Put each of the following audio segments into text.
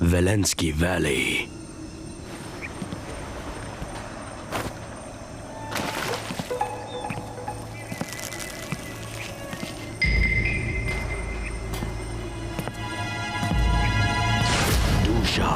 वेलेंस्की valley. डूशा।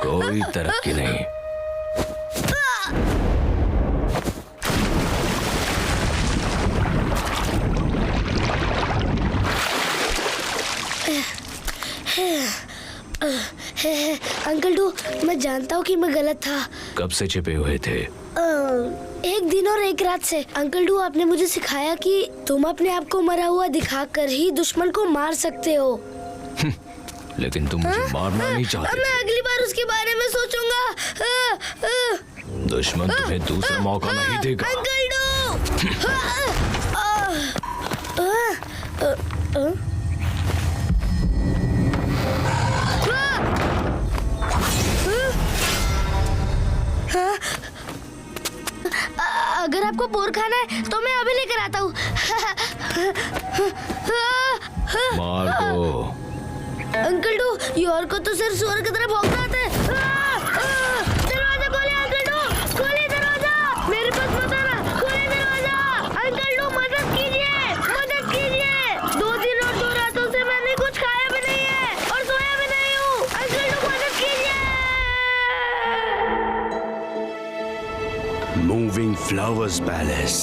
कोई तरक्की नहीं। अंकल डू, मैं जानता हूँ कि मैं गलत था। कब से छिपे हुए थे? एक दिन और एक रात से। अंकल डू, आपने मुझे सिखाया कि तुम अपने आप को मरा हुआ दिखाकर ही दुश्मन को मार सकते हो। लेकिन तुम मुझे मारना नहीं चाहते। मैं अगली बार उसके बारे में सोचूंगा। दुश्मन तुम्हें दूसरा मौका नहीं देगा। Uncle do. अगर आपको बोर खाना है तो मैं अभी लेकर आता हूँ। मार दो। अंकल डू, योर को तो सिर्फ सुअर की तरह भौंकना आता है। दरवाजा खोलिए अंकल डू, खोलिए दरवाजा। मेरे पास मत आना, खोलिए दरवाजा। अंकल डू, मदद कीजिए, मदद कीजिए। 2 दिन और 2 रातों से मैंने कुछ खाया भी नहीं है और सोया भी नहीं हूँ। अंकल डू, मदद कीजिए। Moving flowers palace.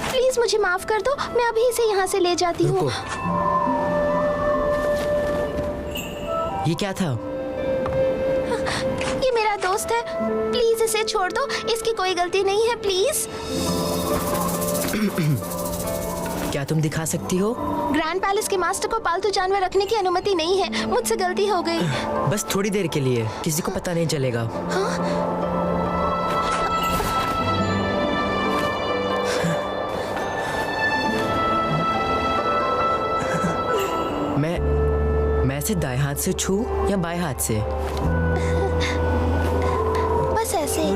प्लीज मुझे माफ कर दो, मैं अभी इसे यहाँ से ले जाती हूँ। ये क्या था? ये मेरा दोस्त है, प्लीज इसे छोड़ दो, इसकी कोई गलती नहीं है, प्लीज। क्या तुम दिखा सकती हो? ग्रैंड पैलेस के मास्टर को पालतू जानवर रखने की अनुमति नहीं है, मुझसे गलती हो गई। बस थोड़ी देर के लिए, किसी को पता नहीं चलेगा। मैं इसे दाएं हाथ से छू या बाएं हाथ से? बस ऐसे ही।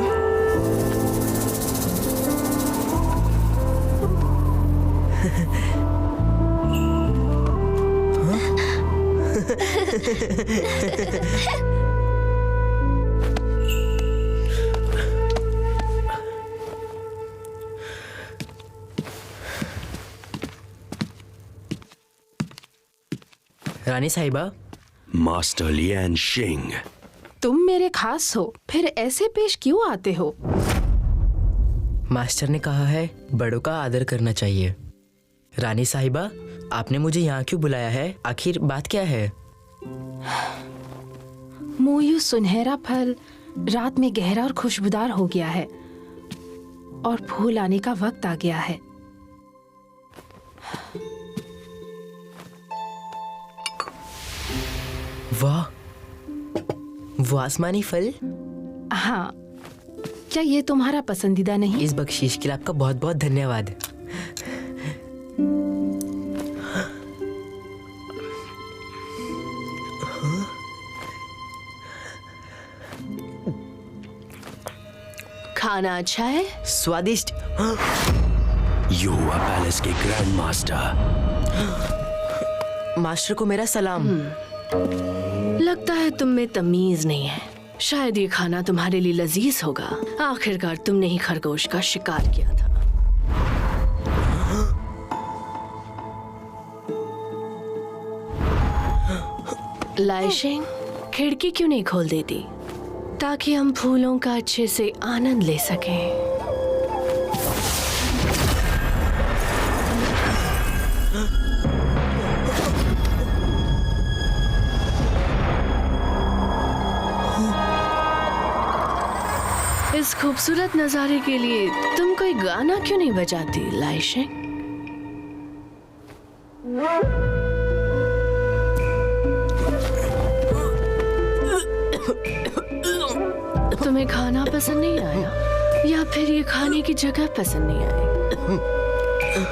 रानी साहिबा। मास्टर लियान शिंग। तुम मेरे खास हो, फिर ऐसे पेश क्यों आते हो? मास्टर ने कहा है बड़ों का आदर करना चाहिए। रानी साहिबा, आपने मुझे यहाँ क्यों बुलाया है? आखिर बात क्या है? मोयू सुनहरा फल रात में गहरा और खुशबूदार हो गया है और फूल आने का वक्त आ गया है। वाह, वो आसमानी फल। हाँ, क्या ये तुम्हारा पसंदीदा नहीं? इस बख्शीश के लिए आपका बहुत बहुत धन्यवाद। खाना अच्छा है? स्वादिष्ट। युवा पैलेस के ग्रैंड मास्टर। मास्टर को मेरा सलाम। लगता है तुम में तमीज नहीं है। शायद ये खाना तुम्हारे लिए लजीज होगा। आखिरकार तुमने ही खरगोश का शिकार किया था। लाइशिंग, खिड़की क्यों नहीं खोल देती ताकि हम फूलों का अच्छे से आनंद ले सकें? इस खूबसूरत नजारे के लिए तुम कोई गाना क्यों नहीं बजाती लाइशिंग? तुम्हें खाना पसंद नहीं आया या फिर ये खाने की जगह पसंद नहीं आई?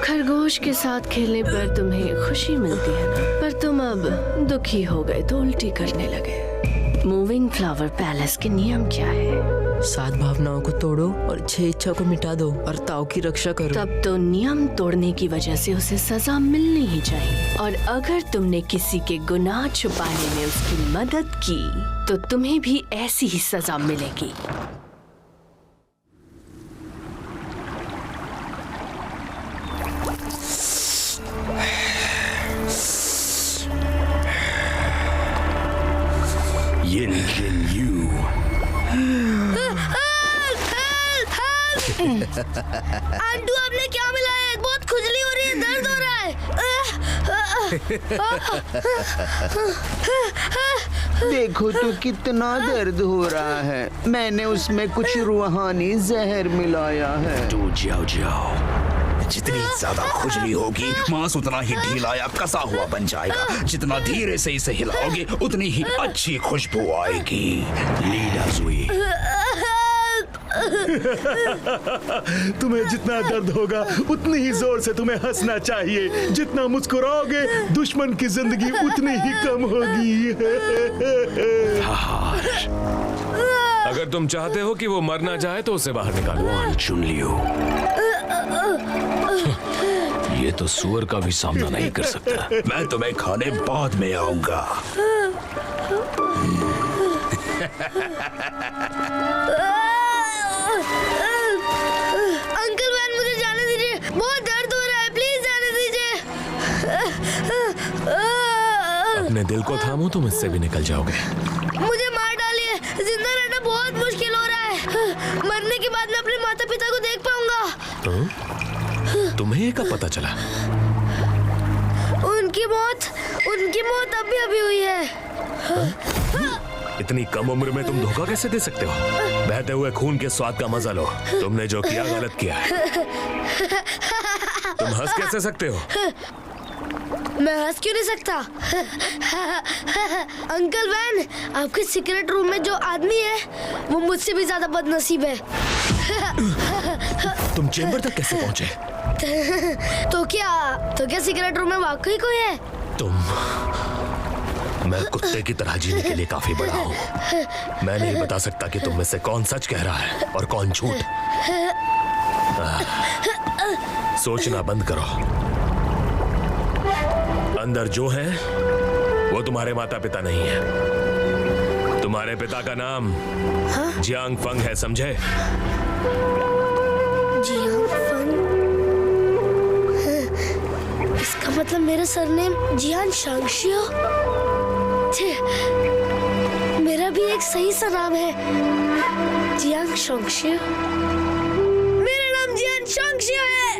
खरगोश के साथ खेलने पर तुम्हें खुशी मिलती है ना, पर तुम अब दुखी हो गए तो उल्टी करने लगे। मूविंग फ्लावर पैलेस के नियम क्या है? 7 भावनाओं को तोड़ो और 6 इच्छा को मिटा दो और ताऊ की रक्षा करो। तब तो नियम तोड़ने की वजह से उसे सजा मिलनी ही चाहिए। और अगर तुमने किसी के गुनाह छुपाने में उसकी मदद की तो तुम्हें भी ऐसी ही सजा मिलेगी। Yin Jin Yu। आंटू आपने क्या मिला है? बहुत खुजली हो रही है, दर्द हो रहा है। देखो तो कितना दर्द हो रहा है। मैंने उसमें कुछ रूहानी जहर मिलाया है। तू जाओ जाओ। जितनी ज्यादा खुजली होगी मांस उतना ही ढीला या कसा हुआ बन जाएगा। जितना धीरे से इसे हिलाओगे उतनी ही अच्छी खुशबू आएगी। लीला सुई। तुम्हें जितना दर्द होगा उतनी ही जोर से तुम्हें हंसना चाहिए। जितना मुस्कुराओगे दुश्मन की जिंदगी उतनी ही कम होगी। अगर तुम चाहते हो कि वो मर ना जाए तो उसे बाहर निकालो। चुन लियो। ये तो सुअर का भी सामना नहीं कर सकता। मैं तुम्हें खाने बाद में आऊंगा। अंकल वैन, मुझे जाने दीजिए, बहुत दर्द हो रहा है, प्लीज जाने दीजिए। अपने दिल को थामो, तुम इससे भी निकल जाओगे। मुझे मार डालिए, जिंदा रहना बहुत मुश्किल हो रहा है। मरने के बाद मैं अपने माता पिता को देख पाऊंगा। तुम्हें कब पता चला? उनकी मौत अभी अभी हुई है। इतनी कम उम्र में तुम धोखा कैसे दे सकते हो? बहते हुए खून के स्वाद का मजा लो। तुमने जो किया गलत किया है। तुम हंस कैसे सकते हो? मैं हंस क्यों नहीं सकता? अंकल वैन, आपके सीक्रेट रूम में जो आदमी है वो मुझसे भी ज्यादा बदनसीब है। तुम चेंबर तक कैसे पहुंचे? तो क्या सीक्रेट रूम में वाकई कोई है? मैं कुत्ते की तरह जीने के लिए काफी बड़ा हूँ। मैं नहीं बता सकता कि तुम में से कौन सच कह रहा है और कौन झूठ। सोचना बंद करो। अंदर जो है वो तुम्हारे माता पिता नहीं है। तुम्हारे पिता का नाम जियांग फंग है, समझे? जियांग फंग? इसका मतलब मेरा सरनेम जियान शांगशियो। मेरा भी एक सही सा नाम है, जियांग शांगशियो। मेरा नाम जियान शांगशियो है।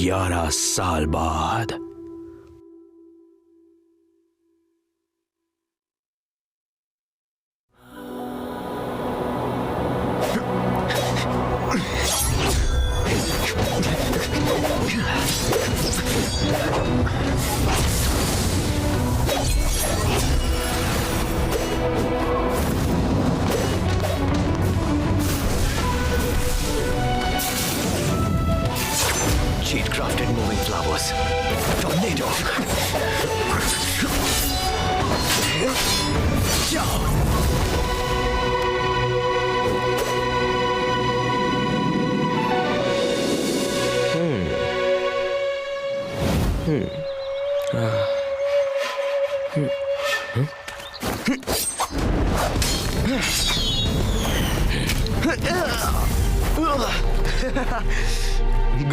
11 साल बाद। Crafted moving flowers. Tornado.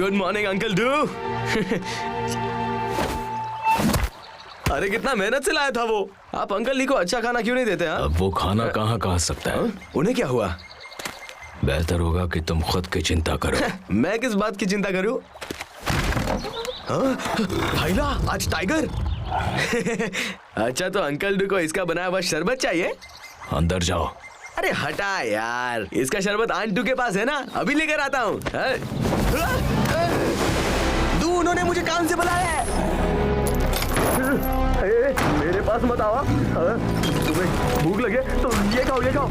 Good morning uncle do. अरे कितना मेहनत से लाया था वो। आप अंकल ली को अच्छा खाना क्यों नहीं देते? हाँ? अब वो खाना कहाँ कहाँ सकता है? उन्हें क्या हुआ? बेहतर होगा कि तुम खुद की चिंता करो। मैं किस बात की चिंता करूं? भाईला, आज टाइगर। अच्छा तो अंकल डू को इसका बनाया हुआ शरबत चाहिए? अंदर जाओ। अरे हटा यार, इसका शरबत आंट डू के पास है ना, अभी लेकर आता हूँ। डू, उन्होंने मुझे काम से बुलाया है। मेरे पास मत आओ। तुम्हें भूख लगे तो ये खाओ, ये खाओ।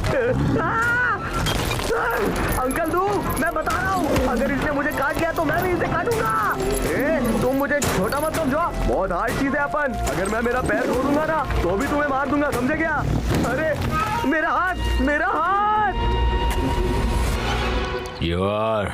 अंकल डू, मैं बता रहा हूँ, अगर इसने मुझे काट लिया तो मैं भी इसे काटूंगा। तुम मुझे छोटा मत समझो, बहुत हार्ड चीज है अपन। अगर मैं मेरा पैर खोलूंगा ना तो भी तुम्हें मार दूंगा, समझे क्या? अरे मेरा हाथ, मेरा हाथ। यार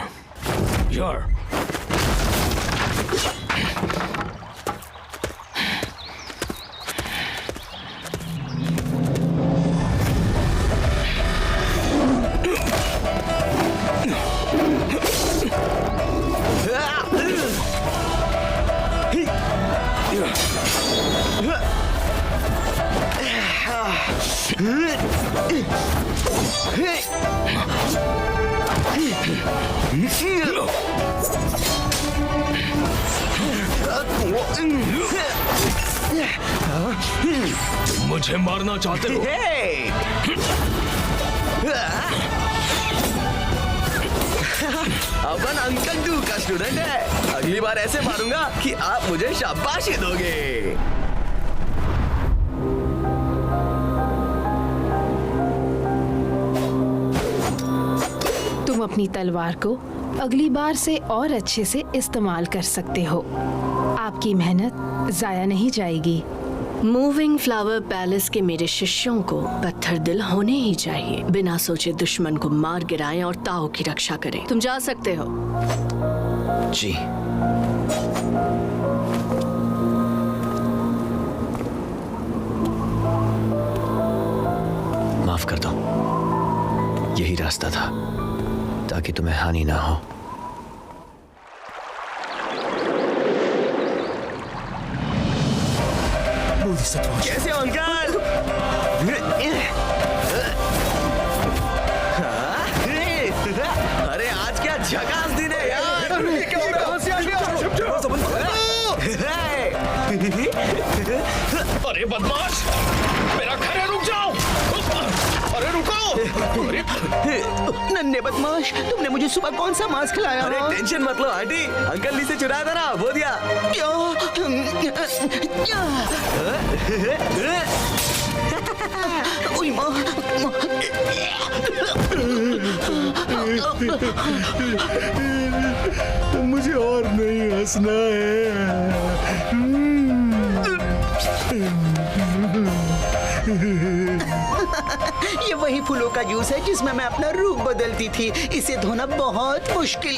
मुझे मारना चाहते हो? अपन अंकल डू का स्टूडेंट है। अगली बार ऐसे मारूंगा कि आप मुझे शाबाशी दोगे। तुम अपनी तलवार को अगली बार से और अच्छे से इस्तेमाल कर सकते हो। आपकी मेहनत जाया नहीं जाएगी। मूविंग फ्लावर पैलेस के मेरे शिष्यों को पत्थर दिल होने ही चाहिए। बिना सोचे दुश्मन को मार गिराएं और ताओ की रक्षा करें। तुम जा सकते हो। जी। माफ कर दो, यही रास्ता था ताकि तुम्हें हानि ना हो। कैसे हो अंकल? अरे आज क्या झकास दिन है यार। अरे बदमाश, मेरा घर है, रुक जाओ। अरे रुको। नन्हे बदमाश, तुमने मुझे सुबह कौन सा मांस खिलाया? अरे टेंशन मत लो आंटी, अंकल ली से चुराया था ना, वो दिया। मुझे और नहीं हंसना ये वही फूलों का जूस है जिसमें मैं अपना रूप बदलती थी। इसे धोना बहुत मुश्किल।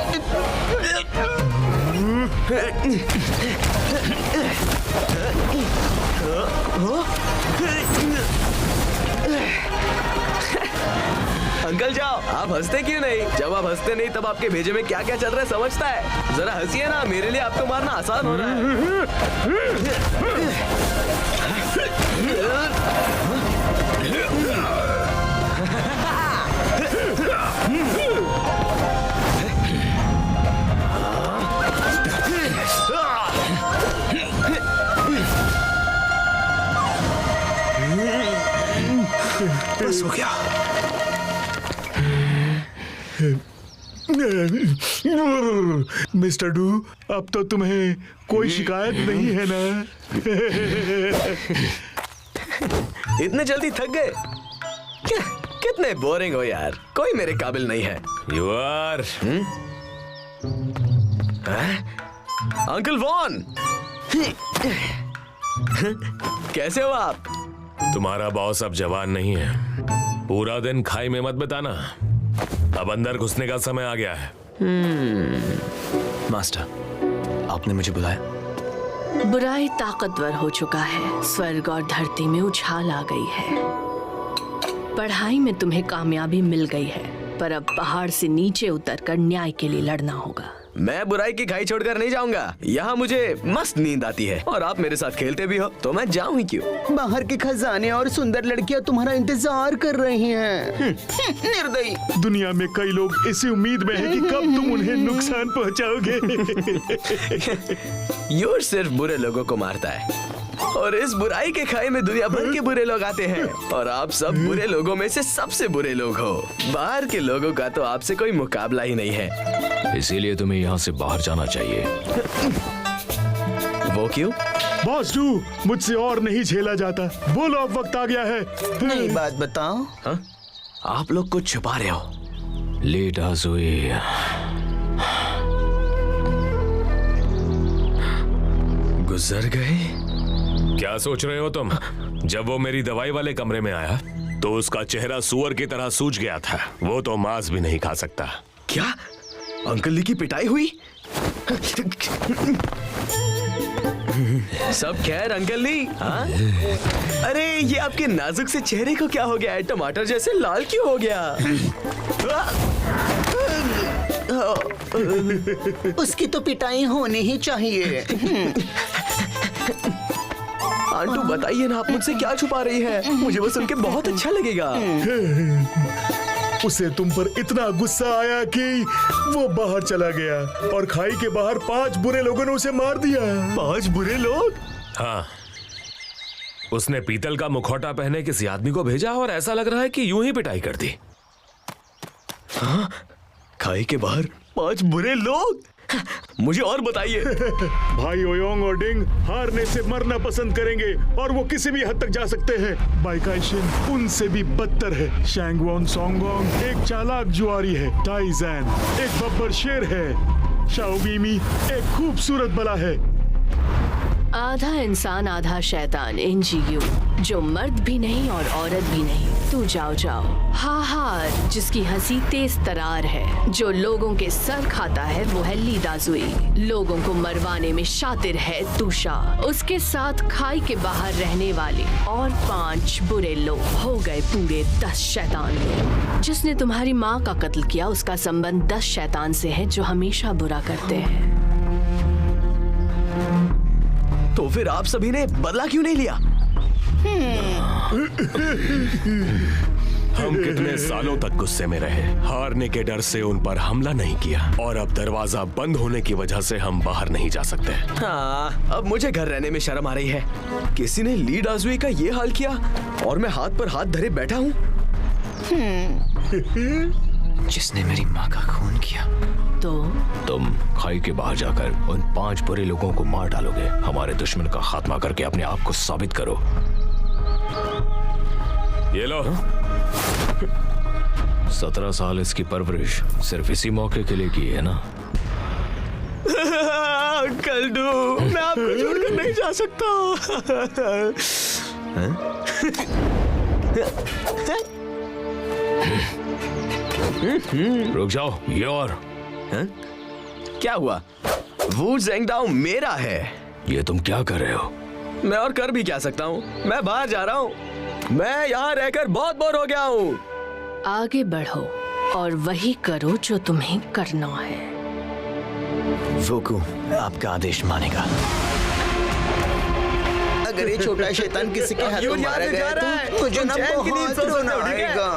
अंकल जाओ, आप हंसते क्यों नहीं? जब आप हंसते नहीं तब आपके भेजे में क्या क्या चल रहा है समझता है? जरा हंसिए ना, मेरे लिए आपको मारना आसान हो रहा है। बस हो गया। मिस्टर डू, अब तो तुम्हें कोई शिकायत नहीं है ना? इतने जल्दी थक गए? कितने बोरिंग हो यार, कोई मेरे काबिल नहीं है। यू आर अंकल वॉन, कैसे हो आप? तुम्हारा बॉस अब जवान नहीं है। पूरा दिन खाई में मत बताना, अब अंदर घुसने का समय आ गया है। मास्टर, आपने मुझे बुलाया? बुराई ताकतवर हो चुका है, स्वर्ग और धरती में उछाल आ गई है। पढ़ाई में तुम्हें कामयाबी मिल गई है, पर अब पहाड़ से नीचे उतरकर न्याय के लिए लड़ना होगा। मैं बुराई की खाई छोड़कर नहीं जाऊंगा। यहाँ मुझे मस्त नींद आती है और आप मेरे साथ खेलते भी हो, तो मैं जाऊँ ही क्यों। बाहर के खजाने और सुंदर लड़कियां तुम्हारा इंतजार कर रही हैं। निर्दयी। दुनिया में कई लोग इसी उम्मीद में हैं कि कब तुम उन्हें नुकसान पहुंचाओगे। यूर सिर्फ बुरे लोगों को मारता है और इस बुराई के खाई में दुनिया भर के बुरे लोग आते हैं और आप सब बुरे लोगों में से सबसे बुरे लोग हो। बाहर के लोगों का तो आपसे कोई मुकाबला ही नहीं है। इसीलिए तुम्हें यहाँ से बाहर जाना चाहिए। वो क्यों? बॉस टू, मुझसे और नहीं झेला जाता। बोलो, अब वक्त आ गया है। नई बात बताओ। हाँ? आप लोग कुछ छुपा रहे हो। ली डाजुई, गुजर गए? क्या सोच रहे हो तुम? जब वो मेरी दवाई वाले कमरे में आया तो उसका चेहरा सुअर की तरह सूज गया था। वो तो मांस भी नहीं खा सकता। क्या अंकल ली की पिटाई हुई? सब खैर अंकल ली? हाँ? अरे ये आपके नाजुक से चेहरे को क्या हो गया है? टमाटर जैसे लाल क्यों हो गया? उसकी तो पिटाई होनी ही चाहिए। आंटू बताइए ना, आप मुझसे क्या छुपा रही है? मुझे वो सुन के बहुत अच्छा लगेगा। उसे तुम पर इतना गुस्सा आया कि वो बाहर चला गया और खाई के बाहर 5 बुरे लोगों ने उसे मार दिया। 5 बुरे लोग? हाँ, उसने पीतल का मुखौटा पहने किसी आदमी को भेजा और ऐसा लग रहा है कि यूं ही पिटाई कर दी। हाँ? खाई के बाहर 5 बुरे लोग? मुझे और बताइए। भाई ओयोंग और डिंग हारने से मरना पसंद करेंगे और वो किसी भी हद तक जा सकते हैं। बाइकाइशिन उनसे भी बदतर है। शैंगवोन सोंगोंग एक चालाक जुआरी है। टाइजैन एक बब्बर शेर है। शाओबीमी एक खूबसूरत बला है। आधा इंसान आधा शैतान इंजीयू, जो मर्द भी नहीं और औरत भी नहीं। तू जाओ जाओ। हाहार जिसकी हंसी तेज तरार है, जो लोगों के सर खाता है वो है ली दाजुई। लोगों को मरवाने में शातिर है तुषा। उसके साथ खाई के बाहर रहने वाले और 5 बुरे लोग हो गए पूरे 10 शैतान लोग। जिसने तुम्हारी माँ का कत्ल किया उसका संबंध 10 शैतान से है जो हमेशा बुरा करते हैं। तो फिर आप सभी ने बदला क्यों नहीं लिया? हम कितने सालों तक गुस्से में रहे, हारने के डर से उन पर हमला नहीं किया और अब दरवाजा बंद होने की वजह से हम बाहर नहीं जा सकते। हाँ, अब मुझे घर रहने में शर्म आ रही है। किसी ने ली डाजुई का ये हाल किया और मैं हाथ पर हाथ धरे बैठा हूँ। जिसने मेरी माँ का खून किया। तो तुम खाई के बाहर जाकर उन 5 बुरे लोगों को मार डालोगे। हमारे दुश्मन का खात्मा करके अपने आप को साबित करो। ये लो। 17 साल इसकी परवरिश सिर्फ इसी मौके के लिए की है ना? अंकल डू, मैं आपको छोड़कर नहीं जा सकता। रुक जाओ, ये और क्या हुआ? वू ज़ेंगडाओ मेरा है। ये तुम क्या कर रहे हो? मैं और कर भी क्या सकता हूँ? मैं बाहर जा रहा हूँ। मैं यहाँ रहकर बहुत बोर हो गया हूँ। आगे बढ़ो और वही करो जो तुम्हें करना है। वोकू आपका आदेश मानेगा। अगर ये छोटा शैतान किसी के हाथों मारा गया तो मुझे ना बहुत रोना आएगा।